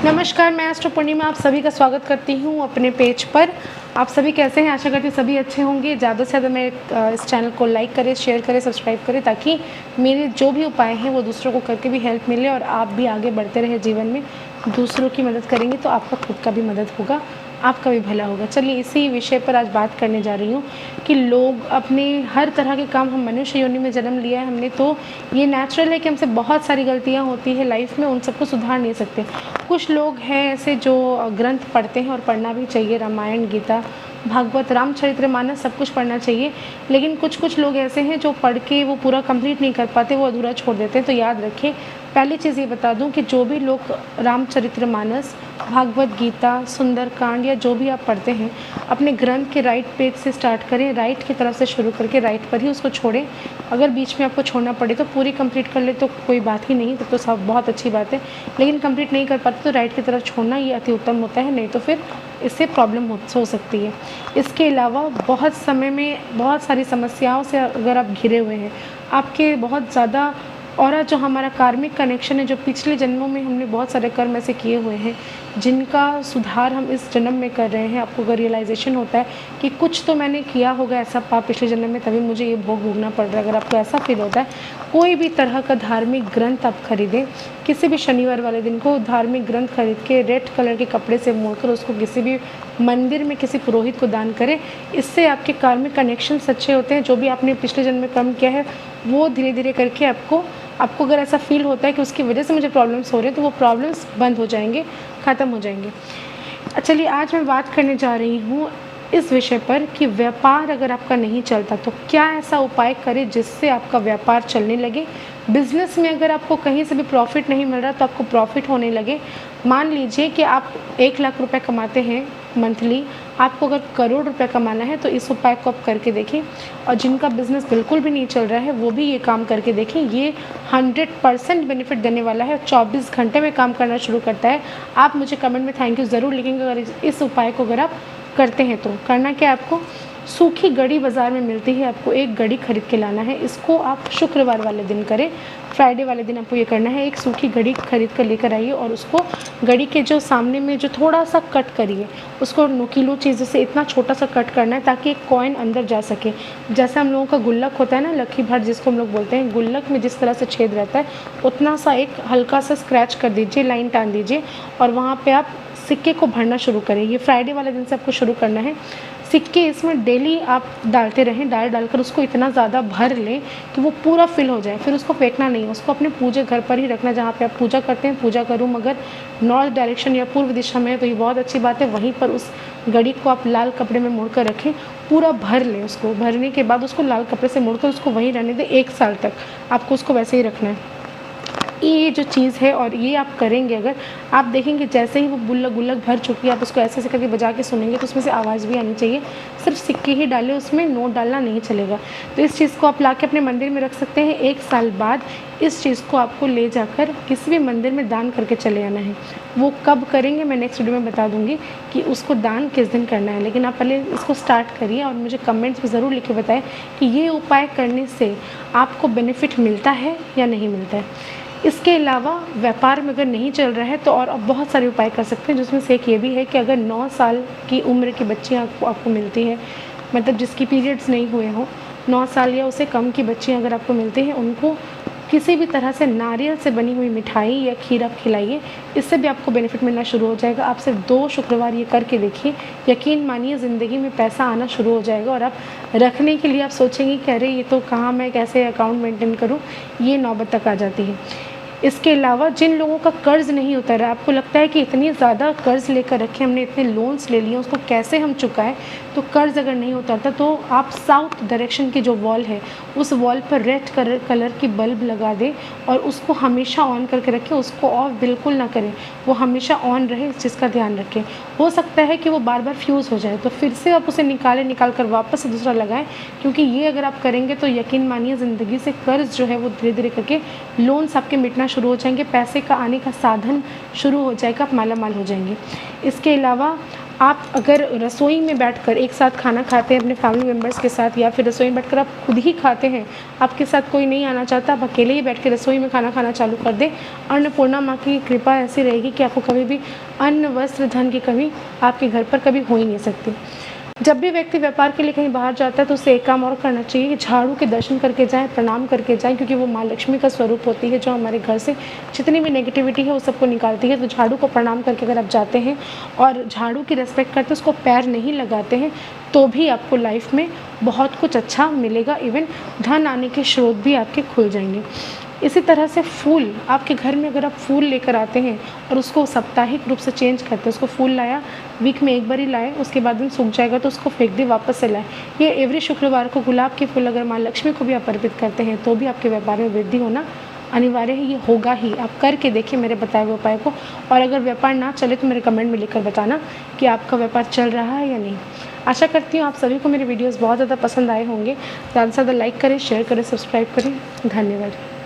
नमस्कार, मैं एस्ट्रो पूर्णिमा आप सभी का स्वागत करती हूँ अपने पेज पर। आप सभी कैसे हैं? आशा करती हूँ सभी अच्छे होंगे। ज़्यादा से ज़्यादा मेरे इस चैनल को लाइक करें, शेयर करें, सब्सक्राइब करें, ताकि मेरे जो भी उपाय हैं वो दूसरों को करके भी हेल्प मिले और आप भी आगे बढ़ते रहे जीवन में। दूसरों की मदद करेंगे तो आपका खुद का भी मदद होगा, आपका भी भला होगा। चलिए इसी विषय पर आज बात करने जा रही हूँ कि लोग अपने हर तरह के काम, हम मनुष्य योनि में जन्म लिया है हमने, तो ये नेचुरल है कि हमसे बहुत सारी गलतियाँ होती है लाइफ में, उन सबको सुधार नहीं सकते। कुछ लोग हैं ऐसे जो ग्रंथ पढ़ते हैं और पढ़ना भी चाहिए, रामायण, गीता, भागवत, रामचरितमानस सब कुछ पढ़ना चाहिए। लेकिन कुछ लोग ऐसे हैं जो पढ़ के वो पूरा कंप्लीट नहीं कर पाते, वो अधूरा छोड़ देते हैं। तो याद रखें, पहली चीज़ ये बता दूं कि जो भी लोग रामचरितमानस, भागवत गीता, सुंदरकांड या जो भी आप पढ़ते हैं, अपने ग्रंथ के राइट पेज से स्टार्ट करें, राइट की तरफ से शुरू करके राइट पर ही उसको छोड़ें। अगर बीच में आपको छोड़ना पड़े तो पूरी कंप्लीट कर ले तो कोई बात ही नहीं, तब तो सब बहुत अच्छी बात है। लेकिन कंप्लीट नहीं कर पाते तो राइट की तरफ छोड़ना ये अति उत्तम होता है, नहीं तो फिर इससे प्रॉब्लम हो सकती है। इसके अलावा बहुत समय में बहुत सारी समस्याओं से अगर आप घिरे हुए हैं, आपके बहुत ज़्यादा और जो हमारा कार्मिक कनेक्शन है, जो पिछले जन्मों में हमने बहुत सारे कर्म ऐसे किए हुए हैं जिनका सुधार हम इस जन्म में कर रहे हैं, आपको अगर रियलाइजेशन होता है कि कुछ तो मैंने किया होगा ऐसा पाप पिछले जन्म में, तभी मुझे ये भोग भोगना पड़ रहा है, अगर आपको ऐसा फील होता है, कोई भी तरह का धार्मिक ग्रंथ आप खरीदें। किसी भी शनिवार वाले दिन को धार्मिक ग्रंथ खरीद के रेड कलर के कपड़े से मोड़कर उसको किसी भी मंदिर में किसी पुरोहित को दान करें। इससे आपके कार्मिक कनेक्शन अच्छे होते हैं। जो भी आपने पिछले जन्म में कर्म किया है वो धीरे धीरे करके आपको अगर ऐसा फील होता है कि उसकी वजह से मुझे प्रॉब्लम्स हो रहे हैं, तो वो प्रॉब्लम्स बंद हो जाएंगे, ख़त्म हो जाएंगे। चलिए आज मैं बात करने जा रही हूँ इस विषय पर कि व्यापार अगर आपका नहीं चलता तो क्या ऐसा उपाय करें जिससे आपका व्यापार चलने लगे। बिज़नेस में अगर आपको कहीं से भी प्रॉफिट नहीं मिल रहा तो आपको प्रॉफिट होने लगे। मान लीजिए कि आप 1 लाख रुपए कमाते हैं मंथली, आपको अगर करोड़ रुपए कमाना है तो इस उपाय को आप करके देखें। और जिनका बिज़नेस बिल्कुल भी नहीं चल रहा है वो भी ये काम करके देखें। ये 100% बेनिफिट देने वाला है। 24 घंटे में काम करना शुरू करता है। आप मुझे कमेंट में थैंक यू ज़रूर लिखेंगे अगर इस उपाय को अगर आप करते हैं तो। करना क्या है, आपको सूखी गड़ी बाज़ार में मिलती है, आपको एक गड़ी खरीद के लाना है। इसको आप शुक्रवार वाले दिन करें, फ्राइडे वाले दिन आपको ये करना है। एक सूखी गड़ी खरीद कर लेकर आइए और उसको गड़ी के जो सामने में जो थोड़ा सा कट करिए, उसको नुकीली चीज़ से इतना छोटा सा कट करना है ताकि एक कॉइन अंदर जा सके। जैसे हम लोगों का गुल्लक होता है ना, लक्की भर जिसको हम लोग बोलते हैं, गुल्लक में जिस तरह से छेद रहता है उतना सा एक हल्का सा स्क्रैच कर दीजिए, लाइन टान दीजिए और वहाँ पर आप सिक्के को भरना शुरू करें। ये फ्राइडे वाले दिन से आपको शुरू करना है। सिक्के इसमें डेली आप डालते रहें, डालकर उसको इतना ज़्यादा भर लें कि वो पूरा फिल हो जाए। फिर उसको फेंकना नहीं है, उसको अपने पूजे घर पर ही रखना, जहाँ पे आप पूजा करते हैं। पूजा का रूम अगर नॉर्थ डायरेक्शन या पूर्व दिशा में है तो ये बहुत अच्छी बात है। वहीं पर उस घड़ी को आप लाल कपड़े में मोड़ कर रखें, पूरा भर लें। उसको भरने के बाद उसको लाल कपड़े से मोड़कर उसको वहीं रहने दें। 1 साल तक आपको उसको वैसे ही रखना है। ये जो चीज़ है और ये आप करेंगे, अगर आप देखेंगे जैसे ही वो गुल्लक भर चुकी है, आप उसको ऐसे करके बजा के सुनेंगे तो उसमें से आवाज़ भी आनी चाहिए। सिर्फ सिक्के ही डालें, उसमें नोट डालना नहीं चलेगा। तो इस चीज़ को आप ला के अपने मंदिर में रख सकते हैं। 1 साल बाद इस चीज़ को आपको ले जाकर किसी भी मंदिर में दान करके चले आना है। वो कब करेंगे मैं नेक्स्ट वीडियो में बता दूँगी कि उसको दान किस दिन करना है, लेकिन आप पहले इसको स्टार्ट करिए और मुझे कमेंट्स में ज़रूर लिख के बताएं कि ये उपाय करने से आपको बेनिफिट मिलता है या नहीं मिलता है। इसके अलावा व्यापार में अगर नहीं चल रहा है तो और बहुत सारे उपाय कर सकते हैं, जिसमें से एक ये भी है कि अगर 9 साल की उम्र की बच्चियाँ आपको मिलती है, मतलब जिसकी पीरियड्स नहीं हुए हों, 9 साल या उससे कम की बच्चियाँ अगर आपको मिलती हैं, उनको किसी भी तरह से नारियल से बनी हुई मिठाई या खीर आप खिलाइए। इससे भी आपको बेनिफिट मिलना शुरू हो जाएगा। आप सिर्फ 2 शुक्रवार ये करके देखिए, यकीन मानिए ज़िंदगी में पैसा आना शुरू हो जाएगा। और आप रखने के लिए आप सोचेंगे कि अरे ये तो कहाँ, मैं कैसे अकाउंट मेंटेन करूँ, ये नौबत तक आ जाती है। इसके अलावा जिन लोगों का कर्ज़ नहीं उतर रहा, आपको लगता है कि इतनी ज़्यादा कर्ज़ लेकर रखे, हमने इतने लोन्स ले लिए, उसको कैसे हम चुकाएं, तो कर्ज़ अगर नहीं उतरता तो आप साउथ डायरेक्शन की जो वॉल है उस वॉल पर रेड कलर की बल्ब लगा दें और उसको हमेशा ऑन करके रखें। उसको ऑफ बिल्कुल ना करें, वो हमेशा ऑन रहे, इस चीज़ का ध्यान रखें। हो सकता है कि वो बार बार फ्यूज़ हो जाए तो फिर से आप उसे निकाल कर वापस से दूसरा लगाएं, क्योंकि ये अगर आप करेंगे तो यकीन मानिए ज़िंदगी से कर्ज़ जो है वो धीरे धीरे करके लोन्स आपके मिटना शुरू हो जाएंगे, पैसे का आने का साधन शुरू हो जाएगा, आप माला माल हो जाएंगे। इसके अलावा आप अगर रसोई में बैठकर एक साथ खाना खाते हैं अपने फैमिली मेम्बर्स के साथ, या फिर रसोई में बैठकर आप खुद ही खाते हैं, आपके साथ कोई नहीं आना चाहता, आप अकेले ही बैठ के रसोई में खाना खाना चालू कर दें, अन्नपूर्णा माँ की कृपा ऐसी रहेगी कि आपको कभी भी अन्न वस्त्र धन की कमी आपके घर पर कभी हो ही नहीं सकती। जब भी व्यक्ति व्यापार के लिए कहीं बाहर जाता है तो उसे एक काम और करना चाहिए कि झाड़ू के दर्शन करके जाएं, प्रणाम करके जाएं, क्योंकि वो माँ लक्ष्मी का स्वरूप होती है जो हमारे घर से जितनी भी नेगेटिविटी है वो सबको निकालती है। तो झाड़ू को प्रणाम करके अगर आप जाते हैं और झाड़ू की रिस्पेक्ट करते हैं, उसको पैर नहीं लगाते हैं, तो भी आपको लाइफ में बहुत कुछ अच्छा मिलेगा। इवन धन आने के स्रोत भी आपके खुल जाएंगे। इसी तरह से फूल, आपके घर में अगर आप फूल लेकर आते हैं और उसको साप्ताहिक रूप से चेंज करते हैं, उसको फूल लाया वीक में एक बार ही लाएं, उसके बाद में सूख जाएगा तो उसको फेंक दें, वापस से लाएं। ये एवरी शुक्रवार को गुलाब के फूल अगर माँ लक्ष्मी को भी आप अर्पित करते हैं तो भी आपके व्यापार में वृद्धि होना अनिवार्य है। ये होगा ही, आप करके देखिए मेरे बताए हुए उपाय को। और अगर व्यापार ना चले तो मेरे कमेंट में लिखकर बताना कि आपका व्यापार चल रहा है या नहीं। आशा करती हूँ आप सभी को मेरे वीडियोस बहुत ज़्यादा पसंद आए होंगे। ज़्यादा से ज़्यादा लाइक करें, शेयर करें, सब्सक्राइब करें। धन्यवाद।